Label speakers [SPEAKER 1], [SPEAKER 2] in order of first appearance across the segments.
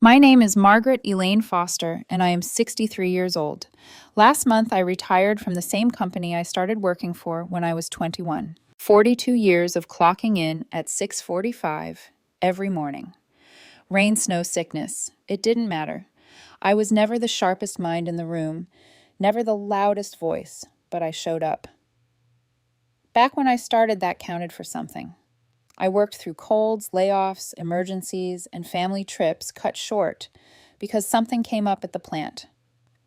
[SPEAKER 1] My name is Margaret Elaine Foster, and I am 63 years old. Last month, I retired from the same company I started working for when I was 21. 42 years of clocking in at 6:45 every morning. Rain, snow, sickness. It didn't matter. I was never the sharpest mind in the room, never the loudest voice, but I showed up. Back when I started, that counted for something. I worked through colds, layoffs, emergencies, and family trips cut short because something came up at the plant.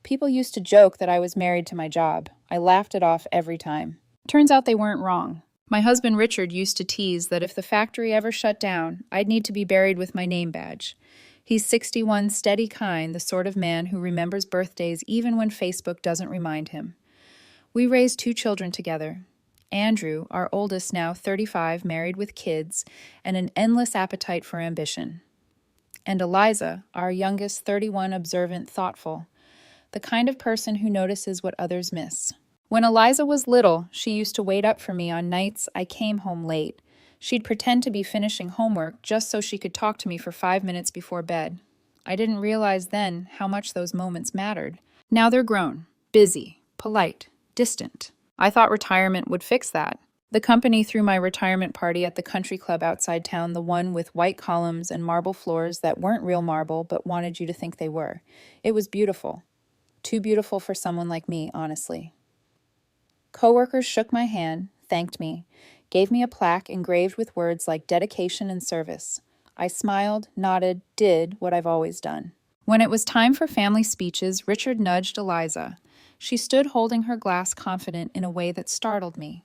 [SPEAKER 1] People used to joke that I was married to my job. I laughed it off every time. Turns out they weren't wrong. My husband Richard used to tease that if the factory ever shut down, I'd need to be buried with my name badge. He's 61, steady kind, the sort of man who remembers birthdays even when Facebook doesn't remind him. We raised 2 children together. Andrew, our oldest, now 35, married with kids, and an endless appetite for ambition. And Eliza, our youngest, 31, observant, thoughtful, the kind of person who notices what others miss. When Eliza was little, she used to wait up for me on nights I came home late. She'd pretend to be finishing homework just so she could talk to me for 5 minutes before bed. I didn't realize then how much those moments mattered. Now they're grown, busy, polite, distant. I thought retirement would fix that. The company threw my retirement party at the country club outside town, the one with white columns and marble floors that weren't real marble but wanted you to think they were. It was beautiful. Too beautiful for someone like me, honestly. Coworkers shook my hand, thanked me, gave me a plaque engraved with words like dedication and service. I smiled, nodded, did what I've always done. When it was time for family speeches, Richard nudged Eliza. She stood holding her glass confident in a way that startled me.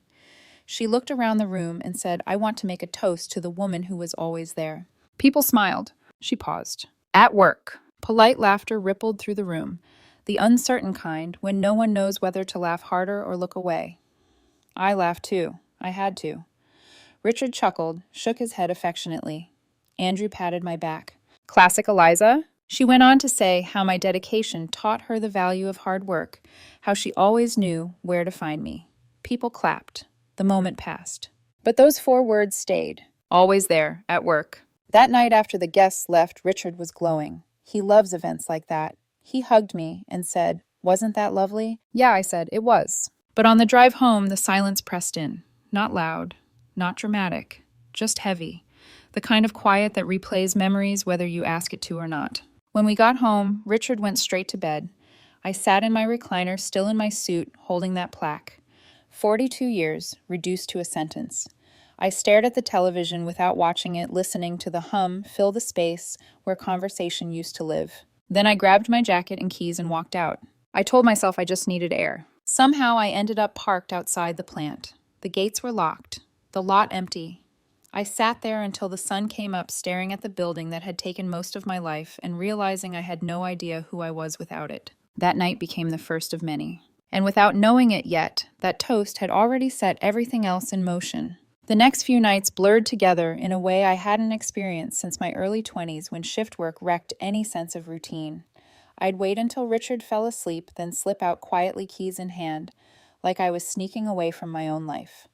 [SPEAKER 1] She looked around the room and said, "I want to make a toast to the woman who was always there." People smiled. She paused. "At work." Polite laughter rippled through the room, the uncertain kind when no one knows whether to laugh harder or look away. I laughed too. I had to. Richard chuckled, shook his head affectionately. Andrew patted my back. "Classic Eliza?" She went on to say how my dedication taught her the value of hard work, how she always knew where to find me. People clapped. The moment passed. But those 4 words stayed. Always there, at work. That night after the guests left, Richard was glowing. He loves events like that. He hugged me and said, "Wasn't that lovely?" "Yeah," I said, "it was." But on the drive home, the silence pressed in. Not loud, not dramatic, just heavy. The kind of quiet that replays memories whether you ask it to or not. When we got home, Richard went straight to bed. I sat in my recliner, still in my suit, holding that plaque. 42 years, reduced to a sentence. I stared at the television without watching it, listening to the hum fill the space where conversation used to live. Then I grabbed my jacket and keys and walked out. I told myself I just needed air. Somehow I ended up parked outside the plant. The gates were locked, the lot empty. I sat there until the sun came up, staring at the building that had taken most of my life and realizing I had no idea who I was without it. That night became the first of many. And without knowing it yet, that toast had already set everything else in motion. The next few nights blurred together in a way I hadn't experienced since my early 20s when shift work wrecked any sense of routine. I'd wait until Richard fell asleep, then slip out quietly, keys in hand, like I was sneaking away from my own life.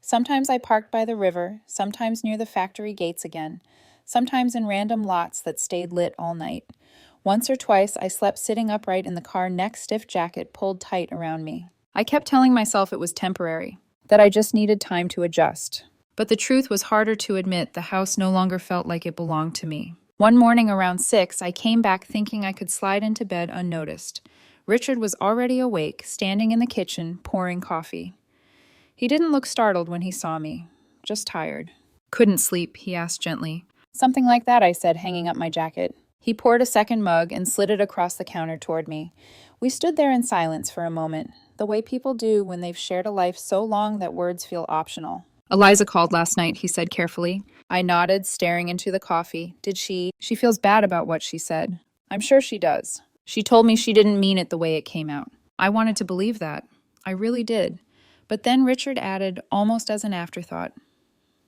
[SPEAKER 1] Sometimes I parked by the river, sometimes near the factory gates again, sometimes in random lots that stayed lit all night. Once or twice, I slept sitting upright in the car, neck stiff, jacket pulled tight around me. I kept telling myself it was temporary, that I just needed time to adjust. But the truth was harder to admit. The house no longer felt like it belonged to me. One morning around 6, I came back thinking I could slide into bed unnoticed. Richard was already awake, standing in the kitchen, pouring coffee. He didn't look startled when he saw me, just tired. "Couldn't sleep?" he asked gently. "Something like that," I said, hanging up my jacket. He poured a second mug and slid it across the counter toward me. We stood there in silence for a moment, the way people do when they've shared a life so long that words feel optional. "Eliza called last night," he said carefully. I nodded, staring into the coffee. "Did she? She feels bad about what she said." "I'm sure she does. She told me she didn't mean it the way it came out." I wanted to believe that. I really did. But then Richard added, almost as an afterthought,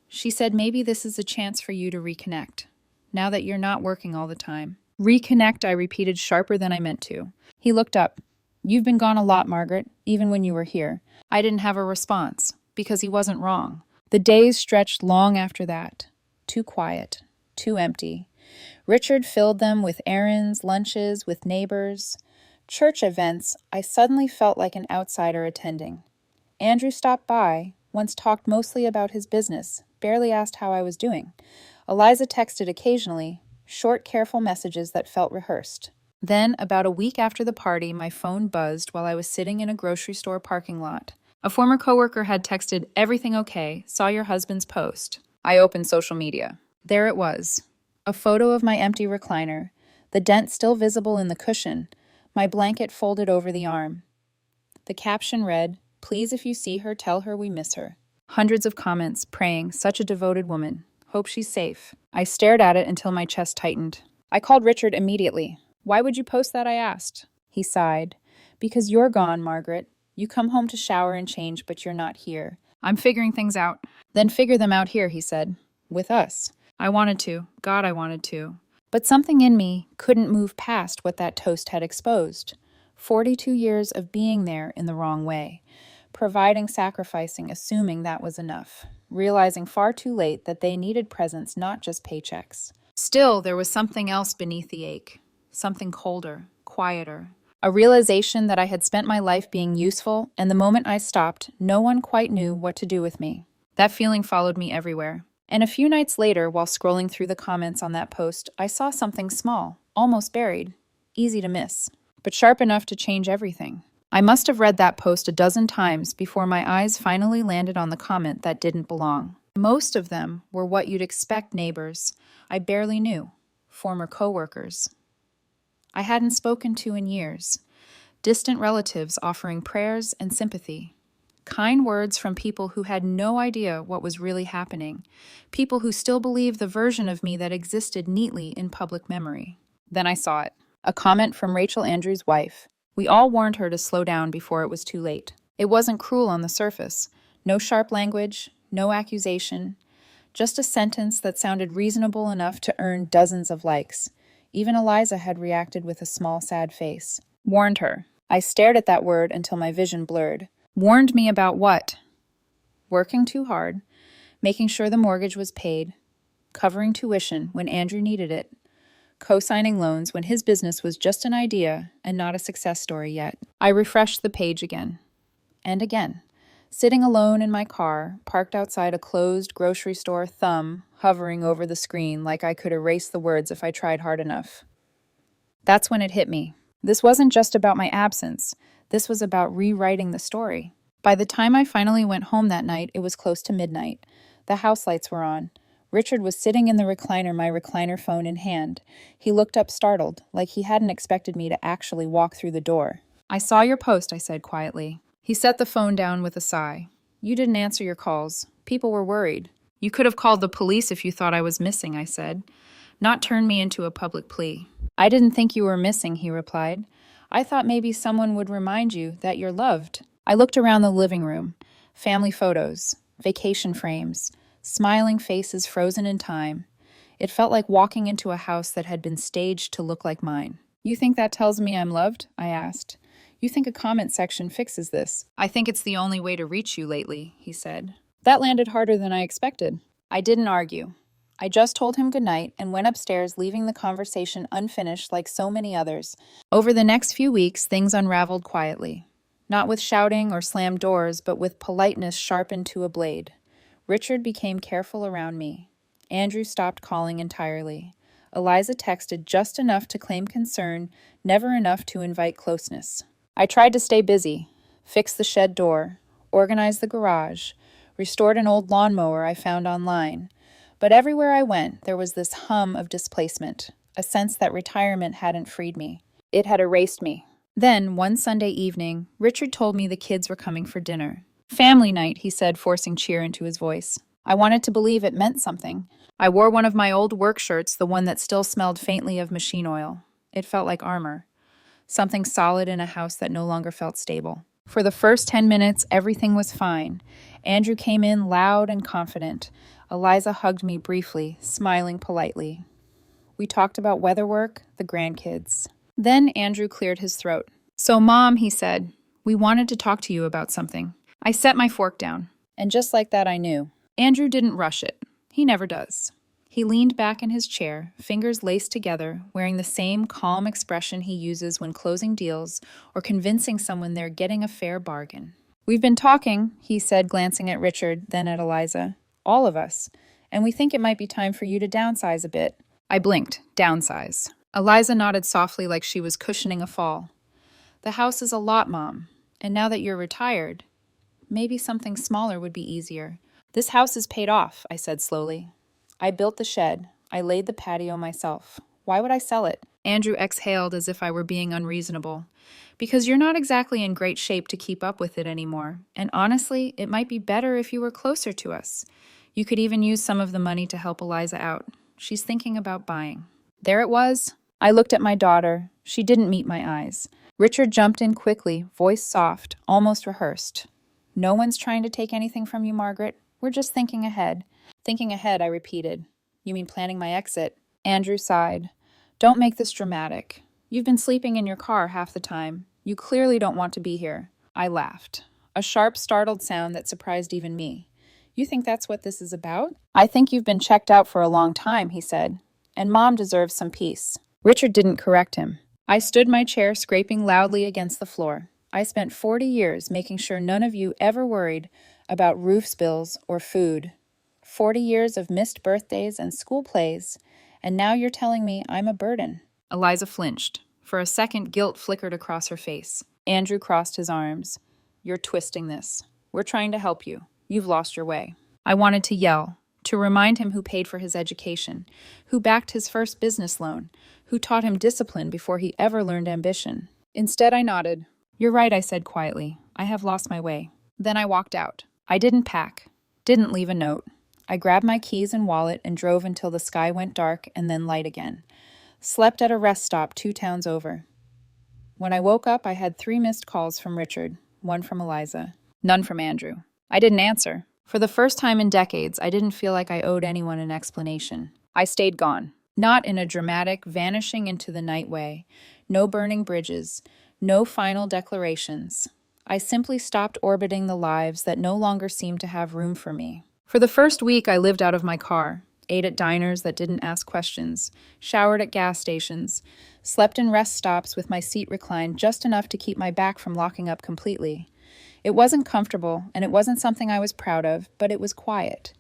[SPEAKER 1] "She said maybe this is a chance for you to reconnect, now that you're not working all the time." "Reconnect," I repeated, sharper than I meant to. He looked up. "You've been gone a lot, Margaret, even when you were here." I didn't have a response, because he wasn't wrong. The days stretched long after that. Too quiet, too empty. Richard filled them with errands, lunches, with neighbors. Church events, I suddenly felt like an outsider attending. Andrew stopped by, once talked mostly about his business, barely asked how I was doing. Eliza texted occasionally, short, careful messages that felt rehearsed. Then, about a week after the party, my phone buzzed while I was sitting in a grocery store parking lot. A former coworker had texted, "Everything okay? Saw your husband's post." I opened social media. There it was. A photo of my empty recliner, the dent still visible in the cushion, my blanket folded over the arm. The caption read, "Please, if you see her, tell her we miss her." Hundreds of comments praying, "Such a devoted woman. Hope she's safe." I stared at it until my chest tightened. I called Richard immediately. "Why would you post that?" I asked. He sighed. "Because you're gone, Margaret. You come home to shower and change, but you're not here. I'm figuring things out." "Then figure them out here," he said. "With us." I wanted to. God, I wanted to. But something in me couldn't move past what that toast had exposed. 42 years of being there in the wrong way. Providing, sacrificing, assuming that was enough. Realizing far too late that they needed presents, not just paychecks. Still, there was something else beneath the ache. Something colder, quieter. A realization that I had spent my life being useful, and the moment I stopped, no one quite knew what to do with me. That feeling followed me everywhere. And a few nights later, while scrolling through the comments on that post, I saw something small, almost buried, easy to miss, but sharp enough to change everything. I must have read that post a dozen times before my eyes finally landed on the comment that didn't belong. Most of them were what you'd expect neighbors I barely knew, former coworkers I hadn't spoken to in years, distant relatives offering prayers and sympathy. Kind words from people who had no idea what was really happening, people who still believed the version of me that existed neatly in public memory. Then I saw it. A comment from Rachel Andrews' wife. We all warned her to slow down before it was too late. It wasn't cruel on the surface. No sharp language, no accusation, just a sentence that sounded reasonable enough to earn dozens of likes. Even Eliza had reacted with a small, sad face. Warned her. I stared at that word until my vision blurred. Warned me about what? Working too hard, making sure the mortgage was paid, covering tuition when Andrew needed it, co-signing loans when his business was just an idea and not a success story yet. I refreshed the page again. And again. Sitting alone in my car, parked outside a closed grocery store, thumb hovering over the screen like I could erase the words if I tried hard enough. That's when it hit me. This wasn't just about my absence. This was about rewriting the story. By the time I finally went home that night, it was close to midnight. The house lights were on. Richard was sitting in the recliner, my recliner phone in hand. He looked up startled, like he hadn't expected me to actually walk through the door. "I saw your post," I said quietly. He set the phone down with a sigh. "You didn't answer your calls. People were worried." "You could have called the police if you thought I was missing," I said. "Not turn me into a public plea." "I didn't think you were missing," he replied. "I thought maybe someone would remind you that you're loved." I looked around the living room. Family photos, vacation frames, smiling faces frozen in time. It felt like walking into a house that had been staged to look like mine. "You think that tells me I'm loved?" I asked. "You think a comment section fixes this?" "I think it's the only way to reach you lately," he said. That landed harder than I expected. I didn't argue. I just told him goodnight and went upstairs, leaving the conversation unfinished like so many others. Over the next few weeks, things unraveled quietly. Not with shouting or slammed doors, but with politeness sharpened to a blade. Richard became careful around me. Andrew stopped calling entirely. Eliza texted just enough to claim concern, never enough to invite closeness. I tried to stay busy, fixed the shed door, organized the garage, restored an old lawnmower I found online. But everywhere I went, there was this hum of displacement, a sense that retirement hadn't freed me. It had erased me. Then, one Sunday evening, Richard told me the kids were coming for dinner. "Family night," he said, forcing cheer into his voice. I wanted to believe it meant something. I wore one of my old work shirts, the one that still smelled faintly of machine oil. It felt like armor. Something solid in a house that no longer felt stable. For the first 10 minutes, everything was fine. Andrew came in loud and confident. Eliza hugged me briefly, smiling politely. We talked about weather work, the grandkids. Then Andrew cleared his throat. "So, Mom," he said, "we wanted to talk to you about something." I set my fork down. And just like that, I knew. Andrew didn't rush it. He never does. He leaned back in his chair, fingers laced together, wearing the same calm expression he uses when closing deals or convincing someone they're getting a fair bargain. "We've been talking," he said, glancing at Richard, then at Eliza. "All of us. And we think it might be time for you to downsize a bit." I blinked. Downsize. Eliza nodded softly like she was cushioning a fall. "The house is a lot, Mom. And now that you're retired, maybe something smaller would be easier." "This house is paid off," I said slowly. "I built the shed. I laid the patio myself. Why would I sell it?" Andrew exhaled as if I were being unreasonable. "Because you're not exactly in great shape to keep up with it anymore. And honestly, it might be better if you were closer to us. You could even use some of the money to help Eliza out. She's thinking about buying." There it was. I looked at my daughter. She didn't meet my eyes. Richard jumped in quickly, voice soft, almost rehearsed. "No one's trying to take anything from you, Margaret. We're just thinking ahead." "Thinking ahead," I repeated. "You mean planning my exit?" Andrew sighed. "Don't make this dramatic. You've been sleeping in your car half the time. You clearly don't want to be here." I laughed. A sharp, startled sound that surprised even me. "You think that's what this is about?" "I think you've been checked out for a long time," he said. "And Mom deserves some peace." Richard didn't correct him. I stood my chair, scraping loudly against the floor. "I spent 40 years making sure none of you ever worried about roof spills or food. 40 years of missed birthdays and school plays, and now you're telling me I'm a burden." Eliza flinched. For a second, guilt flickered across her face. Andrew crossed his arms. "You're twisting this. We're trying to help you. You've lost your way." I wanted to yell, to remind him who paid for his education, who backed his first business loan, who taught him discipline before he ever learned ambition. Instead, I nodded. "You're right," I said quietly. "I have lost my way." Then I walked out. I didn't pack, didn't leave a note. I grabbed my keys and wallet and drove until the sky went dark and then light again. Slept at a rest stop 2 towns over. When I woke up, I had 3 missed calls from Richard, 1 from Eliza, none from Andrew. I didn't answer. For the first time in decades, I didn't feel like I owed anyone an explanation. I stayed gone. Not in a dramatic, vanishing into the night way. No burning bridges. No final declarations. I simply stopped orbiting the lives that no longer seemed to have room for me. For the first week, I lived out of my car, ate at diners that didn't ask questions, showered at gas stations, slept in rest stops with my seat reclined just enough to keep my back from locking up completely. It wasn't comfortable, and it wasn't something I was proud of, but it was quiet.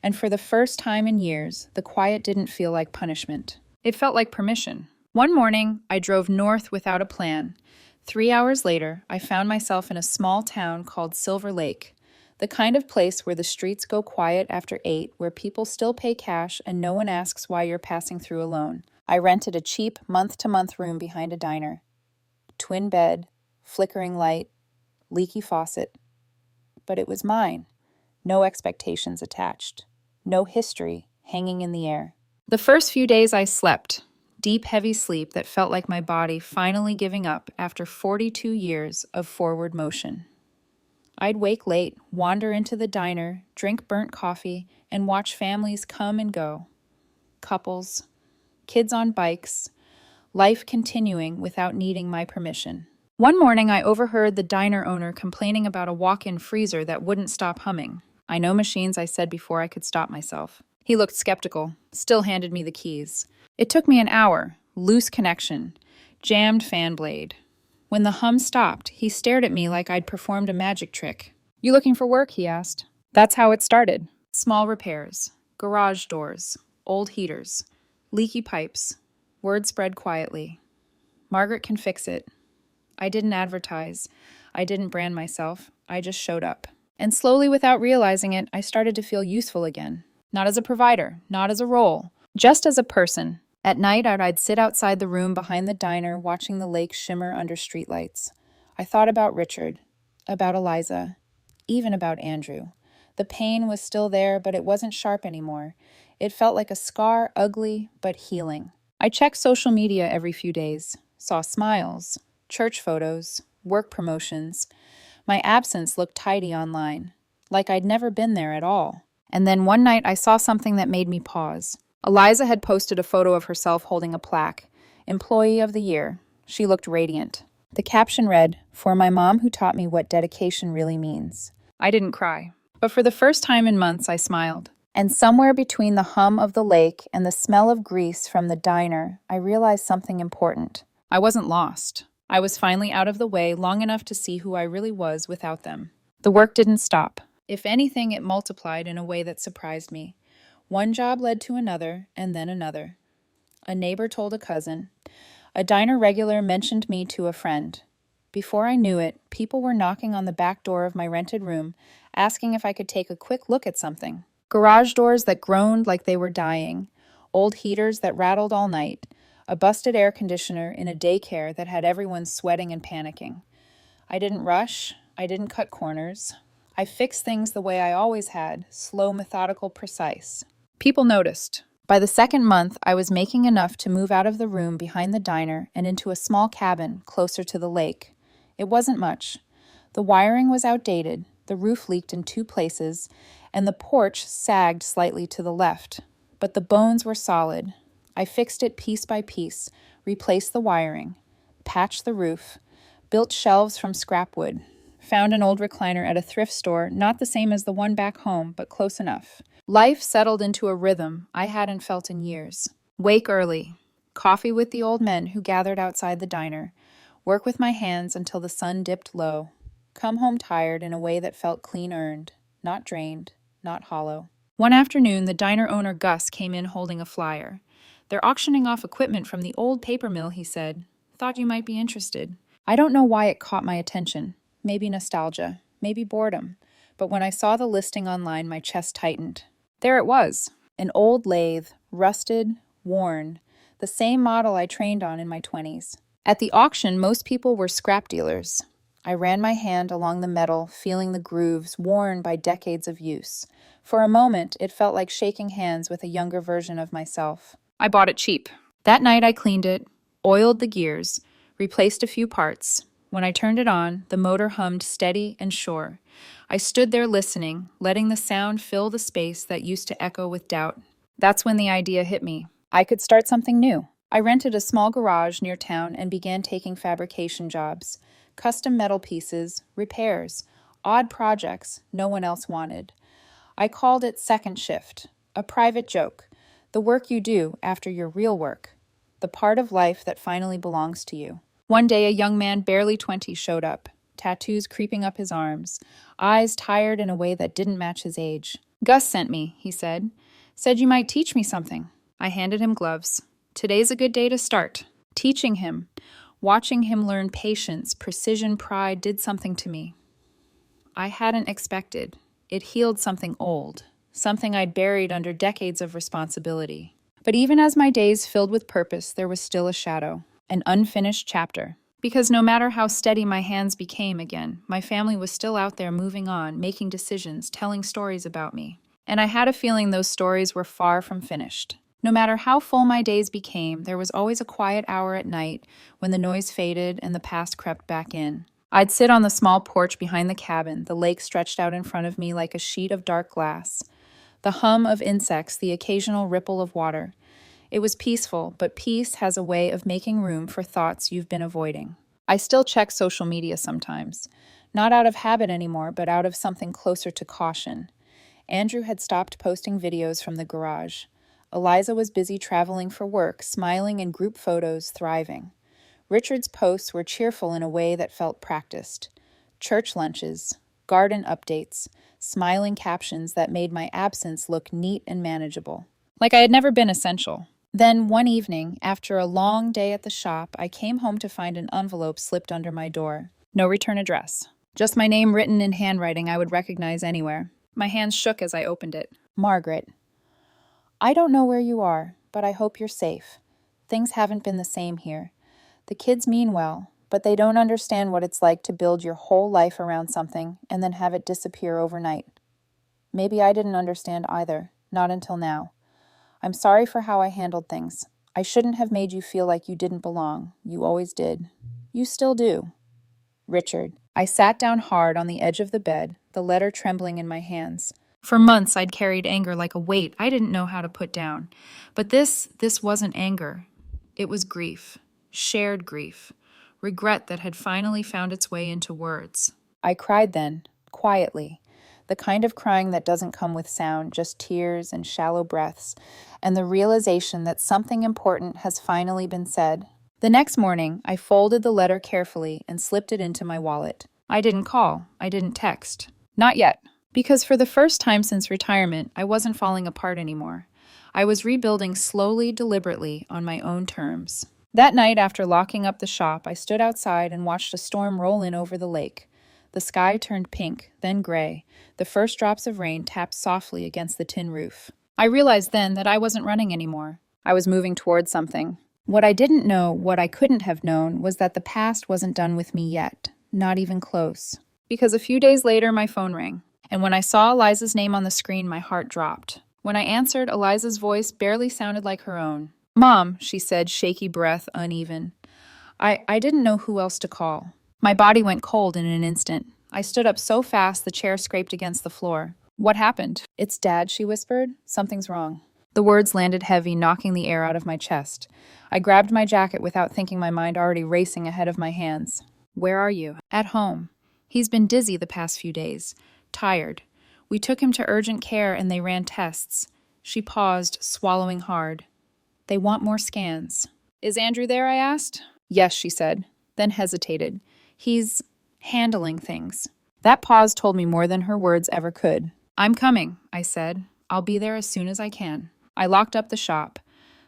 [SPEAKER 1] And for the first time in years, the quiet didn't feel like punishment. It felt like permission. One morning, I drove north without a plan. 3 hours later, I found myself in a small town called Silver Lake, the kind of place where the streets go quiet after 8, where people still pay cash and no one asks why you're passing through alone. I rented a cheap month-to-month room behind a diner. Twin bed, flickering light, leaky faucet. But it was mine. No expectations attached. No history hanging in the air. The first few days I slept, deep, heavy sleep that felt like my body finally giving up after 42 years of forward motion. I'd wake late, wander into the diner, drink burnt coffee, and watch families come and go. Couples, kids on bikes, life continuing without needing my permission. One morning, I overheard the diner owner complaining about a walk-in freezer that wouldn't stop humming. "I know machines," I said before I could stop myself. He looked skeptical, still handed me the keys. It took me an hour, loose connection, jammed fan blade. When the hum stopped, he stared at me like I'd performed a magic trick. "You looking for work?" he asked. That's how it started. Small repairs, garage doors, old heaters, leaky pipes. Word spread quietly. "Margaret can fix it." I didn't advertise. I didn't brand myself. I just showed up. And slowly, without realizing it, I started to feel useful again. Not as a provider, not as a role, just as a person. At night, I'd sit outside the room behind the diner, watching the lake shimmer under streetlights. I thought about Richard, about Eliza, even about Andrew. The pain was still there, but it wasn't sharp anymore. It felt like a scar, ugly, but healing. I checked social media every few days, saw smiles, church photos, work promotions. My absence looked tidy online, like I'd never been there at all. And then one night I saw something that made me pause. Eliza had posted a photo of herself holding a plaque, Employee of the Year. She looked radiant. The caption read, "For my mom who taught me what dedication really means." I didn't cry, but for the first time in months I smiled. And somewhere between the hum of the lake and the smell of grease from the diner, I realized something important. I wasn't lost. I was finally out of the way long enough to see who I really was without them. The work didn't stop. If anything, it multiplied in a way that surprised me. One job led to another, and then another. A neighbor told a cousin. A diner regular mentioned me to a friend. Before I knew it, people were knocking on the back door of my rented room, asking if I could take a quick look at something. Garage doors that groaned like they were dying, old heaters that rattled all night, a busted air conditioner in a daycare that had everyone sweating and panicking. I didn't rush. I didn't cut corners. I fixed things the way I always had, slow, methodical, precise. People noticed. By the second month, I was making enough to move out of the room behind the diner and into a small cabin closer to the lake. It wasn't much. The wiring was outdated, the roof leaked in 2 places, and the porch sagged slightly to the left. But the bones were solid. I fixed it piece by piece, replaced the wiring, patched the roof, built shelves from scrap wood, found an old recliner at a thrift store, not the same as the one back home, but close enough. Life settled into a rhythm I hadn't felt in years. Wake early, coffee with the old men who gathered outside the diner, work with my hands until the sun dipped low, come home tired in a way that felt clean-earned, not drained, not hollow. One afternoon, the diner owner Gus came in holding a flyer. They're auctioning off equipment from the old paper mill, he said. Thought you might be interested. I don't know why it caught my attention. Maybe nostalgia, maybe boredom. But when I saw the listing online, my chest tightened. There it was, an old lathe, rusted, worn, the same model I trained on in my 20s. At the auction, most people were scrap dealers. I ran my hand along the metal, feeling the grooves worn by decades of use. For a moment, it felt like shaking hands with a younger version of myself. I bought it cheap. That night I cleaned it, oiled the gears, replaced a few parts. When I turned it on, the motor hummed steady and sure. I stood there listening, letting the sound fill the space that used to echo with doubt. That's when the idea hit me. I could start something new. I rented a small garage near town and began taking fabrication jobs. Custom metal pieces, repairs, odd projects no one else wanted. I called it second shift, a private joke. The work you do after your real work. The part of life that finally belongs to you. One day, a young man barely 20 showed up, tattoos creeping up his arms, eyes tired in a way that didn't match his age. Gus sent me, he said. Said you might teach me something. I handed him gloves. Today's a good day to start. Teaching him, watching him learn patience, precision, pride did something to me. I hadn't expected. It healed something old, something I'd buried under decades of responsibility. But even as my days filled with purpose, there was still a shadow. An unfinished chapter. Because no matter how steady my hands became again, my family was still out there moving on, making decisions, telling stories about me. And I had a feeling those stories were far from finished. No matter how full my days became, there was always a quiet hour at night when the noise faded and the past crept back in. I'd sit on the small porch behind the cabin, the lake stretched out in front of me like a sheet of dark glass. The hum of insects, the occasional ripple of water. It was peaceful, but peace has a way of making room for thoughts you've been avoiding. I still check social media sometimes. Not out of habit anymore, but out of something closer to caution. Andrew had stopped posting videos from the garage. Eliza was busy traveling for work, smiling in group photos, thriving. Richard's posts were cheerful in a way that felt practiced. Church lunches, garden updates, smiling captions that made my absence look neat and manageable. Like I had never been essential. Then, one evening, after a long day at the shop, I came home to find an envelope slipped under my door. No return address. Just my name written in handwriting I would recognize anywhere. My hands shook as I opened it. Margaret. I don't know where you are, but I hope you're safe. Things haven't been the same here. The kids mean well, but they don't understand what it's like to build your whole life around something and then have it disappear overnight. Maybe I didn't understand either, not until now. I'm sorry for how I handled things. I shouldn't have made you feel like you didn't belong. You always did. You still do. Richard. I sat down hard on the edge of the bed, the letter trembling in my hands. For months I'd carried anger like a weight I didn't know how to put down. But this wasn't anger. It was grief. Shared grief. Regret that had finally found its way into words. I cried then, quietly. the kind of crying that doesn't come with sound, just tears and shallow breaths, and the realization that something important has finally been said. The next morning, I folded the letter carefully and slipped it into my wallet. I didn't call. I didn't text. Not yet. Because for the first time since retirement, I wasn't falling apart anymore. I was rebuilding slowly, deliberately, on my own terms. That night, after locking up the shop, I stood outside and watched a storm roll in over the lake. The sky turned pink, then gray. The first drops of rain tapped softly against the tin roof. I realized then that I wasn't running anymore. I was moving towards something. What I didn't know, what I couldn't have known, was that the past wasn't done with me yet. Not even close. Because a few days later, my phone rang. And when I saw Eliza's name on the screen, my heart dropped. When I answered, Eliza's voice barely sounded like her own. "Mom," she said, shaky breath, uneven. I didn't know who else to call. My body went cold in an instant. I stood up so fast the chair scraped against the floor. "What happened?" "It's Dad," she whispered. "Something's wrong." The words landed heavy, knocking the air out of my chest. I grabbed my jacket without thinking, my mind already racing ahead of my hands. "Where are you?" "At home. He's been dizzy the past few days. Tired. We took him to urgent care and they ran tests." She paused, swallowing hard. "They want more scans." "Is Andrew there?" I asked. "Yes," she said, then hesitated. "He's handling things." That pause told me more than her words ever could. "I'm coming," I said. "I'll be there as soon as I can." I locked up the shop,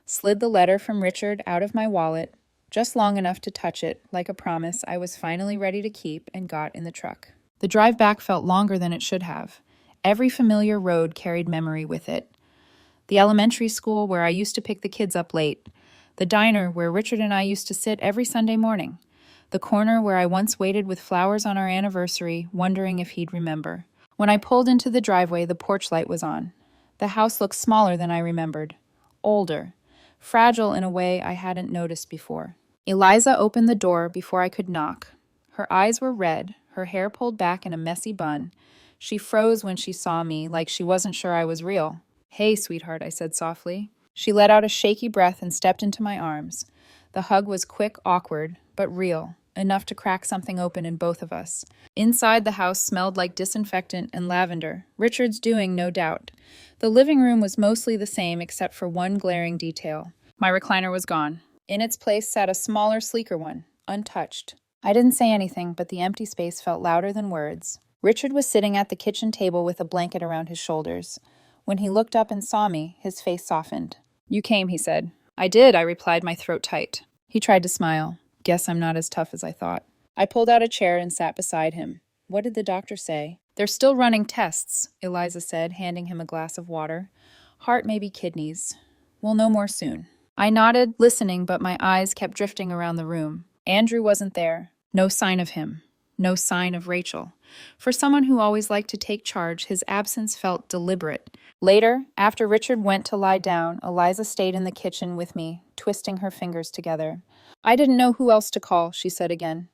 [SPEAKER 1] slid the letter from Richard out of my wallet, just long enough to touch it, like a promise I was finally ready to keep, and got in the truck. The drive back felt longer than it should have. Every familiar road carried memory with it. The elementary school where I used to pick the kids up late. The diner where Richard and I used to sit every Sunday morning. The corner where I once waited with flowers on our anniversary, wondering if he'd remember. When I pulled into the driveway, the porch light was on. The house looked smaller than I remembered. Older. Fragile in a way I hadn't noticed before. Eliza opened the door before I could knock. Her eyes were red, her hair pulled back in a messy bun. She froze when she saw me, like she wasn't sure I was real. "Hey, sweetheart," I said softly. She let out a shaky breath and stepped into my arms. The hug was quick, awkward, but real, enough to crack something open in both of us. Inside, the house smelled like disinfectant and lavender. Richard's doing, no doubt. The living room was mostly the same except for one glaring detail. My recliner was gone. In its place sat a smaller, sleeker one, untouched. I didn't say anything, but the empty space felt louder than words. Richard was sitting at the kitchen table with a blanket around his shoulders. When he looked up and saw me, his face softened. "You came," he said. "I did," I replied, my throat tight. He tried to smile. "Guess I'm not as tough as I thought." I pulled out a chair and sat beside him. "What did the doctor say?" "They're still running tests," Eliza said, handing him a glass of water. "Heart, maybe kidneys. We'll know more soon." I nodded, listening, but my eyes kept drifting around the room. Andrew wasn't there. No sign of him. No sign of Rachel. For someone who always liked to take charge, his absence felt deliberate. Later, after Richard went to lie down, Eliza stayed in the kitchen with me, twisting her fingers together. "I didn't know who else to call," she said again.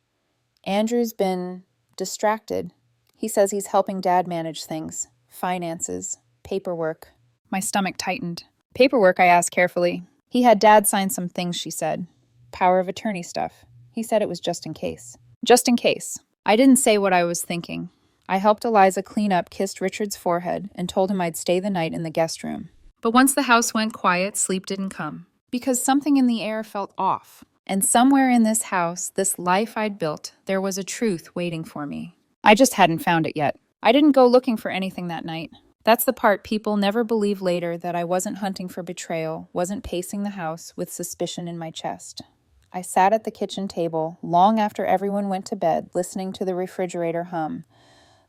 [SPEAKER 1] "Andrew's been distracted. He says he's helping Dad manage things. Finances. Paperwork." My stomach tightened. "Paperwork?" I asked carefully. "He had Dad sign some things," she said. "Power of attorney stuff. He said it was just in case." Just in case. I didn't say what I was thinking. I helped Eliza clean up, kissed Richard's forehead, and told him I'd stay the night in the guest room. But once the house went quiet, sleep didn't come. Because something in the air felt off. And somewhere in this house, this life I'd built, there was a truth waiting for me. I just hadn't found it yet. I didn't go looking for anything that night. That's the part people never believe later, that I wasn't hunting for betrayal, wasn't pacing the house with suspicion in my chest. I sat at the kitchen table, long after everyone went to bed, listening to the refrigerator hum,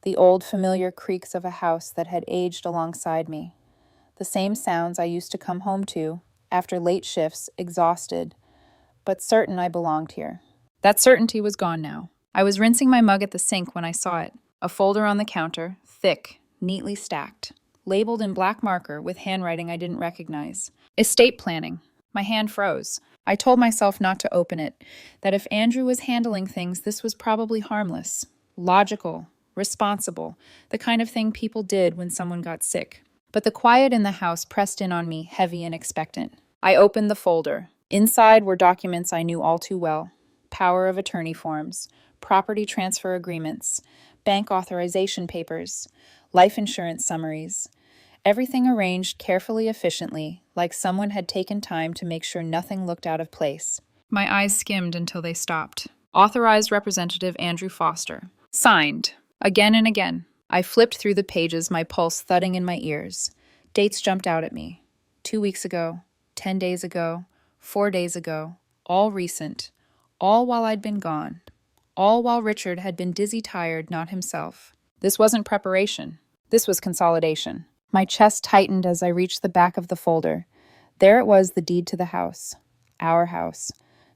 [SPEAKER 1] the old familiar creaks of a house that had aged alongside me. The same sounds I used to come home to, after late shifts, exhausted, but certain I belonged here. That certainty was gone now. I was rinsing my mug at the sink when I saw it, a folder on the counter, thick, neatly stacked, labeled in black marker with handwriting I didn't recognize. Estate planning. My hand froze. I told myself not to open it, that if Andrew was handling things, this was probably harmless, logical, responsible, the kind of thing people did when someone got sick. But the quiet in the house pressed in on me, heavy and expectant. I opened the folder. Inside were documents I knew all too well. Power of attorney forms, property transfer agreements, bank authorization papers, life insurance summaries, everything arranged carefully, efficiently, like someone had taken time to make sure nothing looked out of place. My eyes skimmed until they stopped. Authorized Representative Andrew Foster. Signed. Again and again. I flipped through the pages, my pulse thudding in my ears. Dates jumped out at me. 2 weeks ago, 10 days ago, 4 days ago, all recent, all while I'd been gone, all while Richard had been dizzy tired, not himself. This wasn't preparation. This was consolidation. My chest tightened as I reached the back of the folder. There it was, the deed to the house. Our house.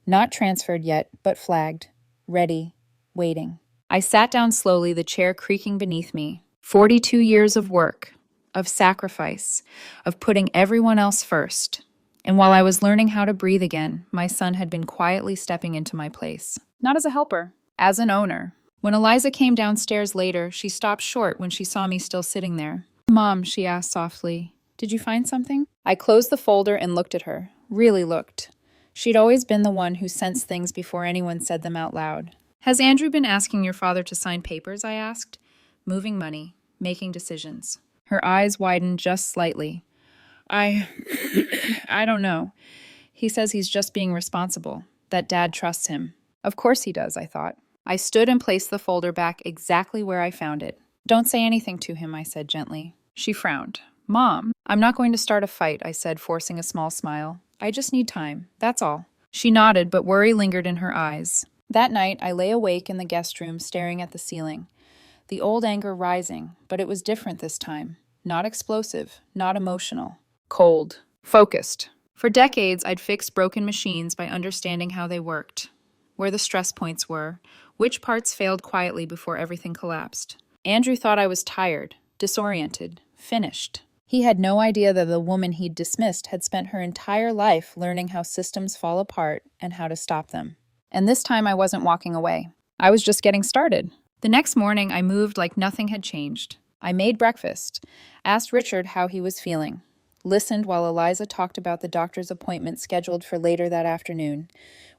[SPEAKER 1] Not transferred yet, but flagged. Ready. Waiting. I sat down slowly, the chair creaking beneath me. 42 years of work, of sacrifice, of putting everyone else first. And while I was learning how to breathe again, my son had been quietly stepping into my place. Not as a helper, as an owner. When Eliza came downstairs later, she stopped short when she saw me still sitting there. "Mom," she asked softly, "did you find something?" I closed the folder and looked at her. Really looked. She'd always been the one who sensed things before anyone said them out loud. "Has Andrew been asking your father to sign papers?" I asked. "Moving money, making decisions." Her eyes widened just slightly. I don't know. He says he's just being responsible, that Dad trusts him." Of course he does, I thought. I stood and placed the folder back exactly where I found it. "Don't say anything to him," I said gently. She frowned. "Mom, I'm not going to start a fight," I said, forcing a small smile. "I just need time, that's all." She nodded, but worry lingered in her eyes. That night, I lay awake in the guest room, staring at the ceiling. The old anger rising, but it was different this time. Not explosive, not emotional. Cold. Focused. For decades, I'd fixed broken machines by understanding how they worked, where the stress points were, which parts failed quietly before everything collapsed. Andrew thought I was tired, disoriented, finished. He had no idea that the woman he'd dismissed had spent her entire life learning how systems fall apart and how to stop them. And this time I wasn't walking away. I was just getting started. The next morning, I moved like nothing had changed. I made breakfast, asked Richard how he was feeling, listened while Eliza talked about the doctor's appointment scheduled for later that afternoon.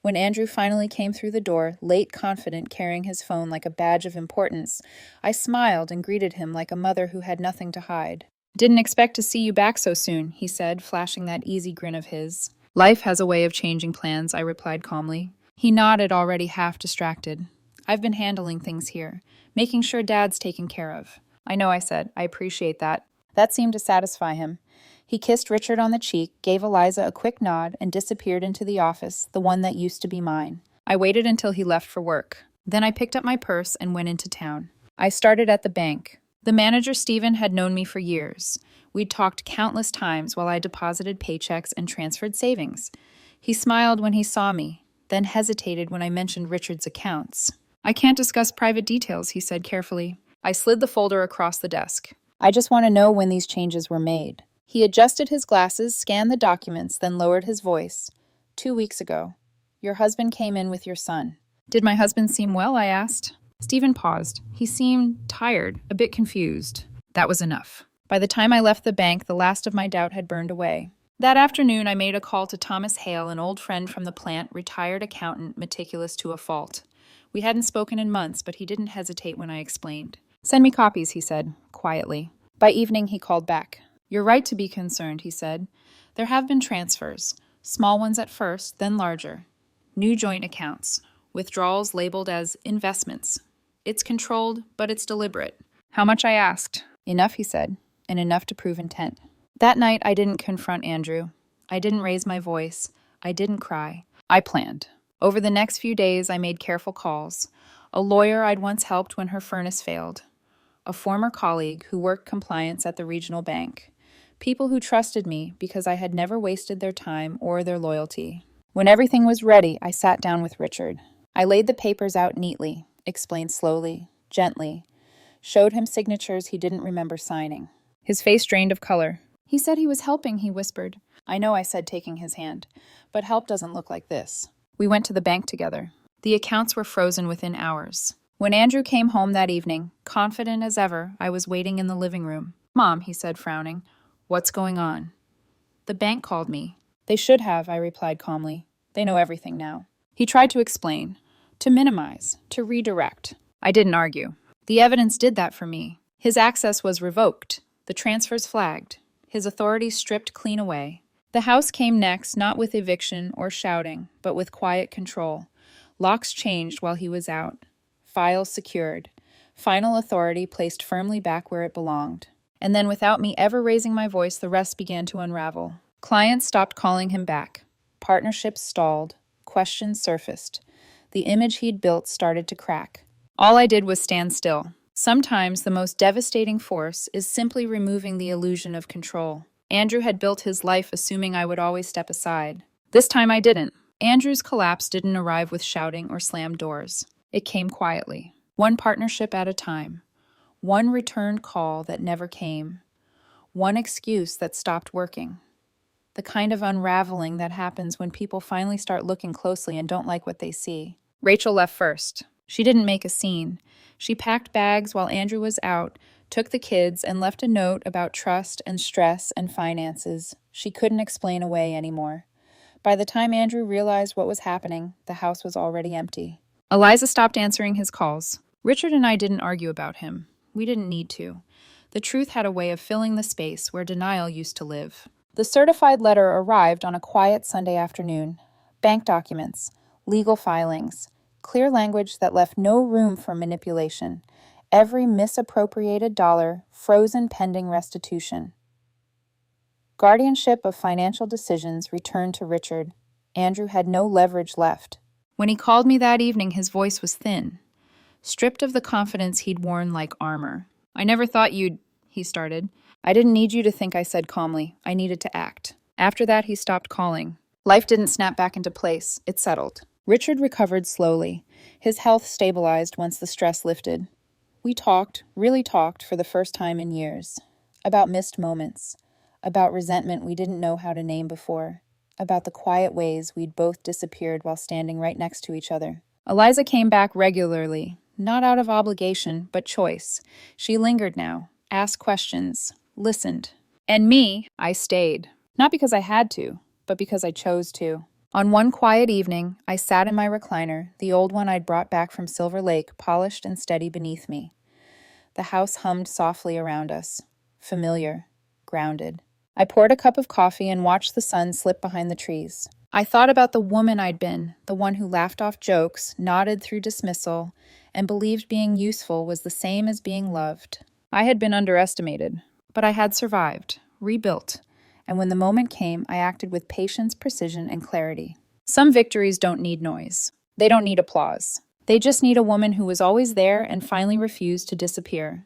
[SPEAKER 1] When Andrew finally came through the door, late, confident, carrying his phone like a badge of importance, I smiled and greeted him like a mother who had nothing to hide. "Didn't expect to see you back so soon," he said, flashing that easy grin of his. "Life has a way of changing plans," I replied calmly. He nodded, already half distracted. "I've been handling things here, making sure Dad's taken care of." "I know," I said. "I appreciate that." That seemed to satisfy him. He kissed Richard on the cheek, gave Eliza a quick nod, and disappeared into the office, the one that used to be mine. I waited until he left for work. Then I picked up my purse and went into town. I started at the bank. The manager, Stephen, had known me for years. We'd talked countless times while I deposited paychecks and transferred savings. He smiled when he saw me, then hesitated when I mentioned Richard's accounts. "I can't discuss private details," he said carefully. I slid the folder across the desk. "I just want to know when these changes were made." He adjusted his glasses, scanned the documents, then lowered his voice. 2 weeks ago. Your husband came in with your son." "Did my husband seem well?" I asked. Stephen paused. He seemed tired, a bit confused. That was enough. By the time I left the bank, the last of my doubt had burned away. That afternoon, I made a call to Thomas Hale, an old friend from the plant, retired accountant, meticulous to a fault. We hadn't spoken in months, but he didn't hesitate when I explained. "Send me copies," he said, quietly. By evening, he called back. "You're right to be concerned," he said. "There have been transfers, small ones at first, then larger. New joint accounts, withdrawals labeled as investments. It's controlled, but it's deliberate." "How much?" I asked. "Enough," he said, and enough to prove intent." That night, I didn't confront Andrew. I didn't raise my voice. I didn't cry. I planned. Over the next few days, I made careful calls. A lawyer I'd once helped when her furnace failed. A former colleague who worked compliance at the regional bank. People who trusted me because I had never wasted their time or their loyalty. When everything was ready, I sat down with Richard. I laid the papers out neatly, explained slowly, gently, showed him signatures he didn't remember signing. His face drained of color. "He said he was helping," he whispered. "I know," I said, taking his hand, "but help doesn't look like this." We went to the bank together. The accounts were frozen within hours. When Andrew came home that evening, confident as ever, I was waiting in the living room. "Mom," he said, frowning, "what's going on?" "The bank called me." "They should have," I replied calmly. "They know everything now." He tried to explain, to minimize, to redirect. I didn't argue. The evidence did that for me. His access was revoked, the transfers flagged, his authority stripped clean away. The house came next, not with eviction or shouting, but with quiet control. Locks changed while he was out. Files secured. Final authority placed firmly back where it belonged. And then, without me ever raising my voice, the rest began to unravel. Clients stopped calling him back. Partnerships stalled. Questions surfaced. The image he'd built started to crack. All I did was stand still. Sometimes the most devastating force is simply removing the illusion of control. Andrew had built his life assuming I would always step aside. This time I didn't. Andrew's collapse didn't arrive with shouting or slammed doors. It came quietly, one partnership at a time. One returned call that never came. One excuse that stopped working. The kind of unraveling that happens when people finally start looking closely and don't like what they see. Rachel left first. She didn't make a scene. She packed bags while Andrew was out, took the kids, and left a note about trust and stress and finances she couldn't explain away anymore. By the time Andrew realized what was happening, the house was already empty. Eliza stopped answering his calls. Richard and I didn't argue about him. We didn't need to. The truth had a way of filling the space where denial used to live. The certified letter arrived on a quiet Sunday afternoon. Bank documents, legal filings, clear language that left no room for manipulation. Every misappropriated dollar frozen pending restitution. Guardianship of financial decisions returned to Richard. Andrew had no leverage left. When he called me that evening, his voice was thin, stripped of the confidence he'd worn like armor. "I never thought you'd," he started. "I didn't need you to think," I said calmly. "I needed to act." After that, he stopped calling. Life didn't snap back into place. It settled. Richard recovered slowly. His health stabilized once the stress lifted. We talked, really talked, for the first time in years. About missed moments. About resentment we didn't know how to name before. About the quiet ways we'd both disappeared while standing right next to each other. Eliza came back regularly, not out of obligation, but choice. She lingered now, asked questions, listened. And me, I stayed. Not because I had to, but because I chose to. On one quiet evening, I sat in my recliner, the old one I'd brought back from Silver Lake, polished and steady beneath me. The house hummed softly around us. Familiar, grounded. I poured a cup of coffee and watched the sun slip behind the trees. I thought about the woman I'd been, the one who laughed off jokes, nodded through dismissal, and believed being useful was the same as being loved. I had been underestimated, but I had survived, rebuilt, and when the moment came, I acted with patience, precision, and clarity. Some victories don't need noise. They don't need applause. They just need a woman who was always there and finally refused to disappear.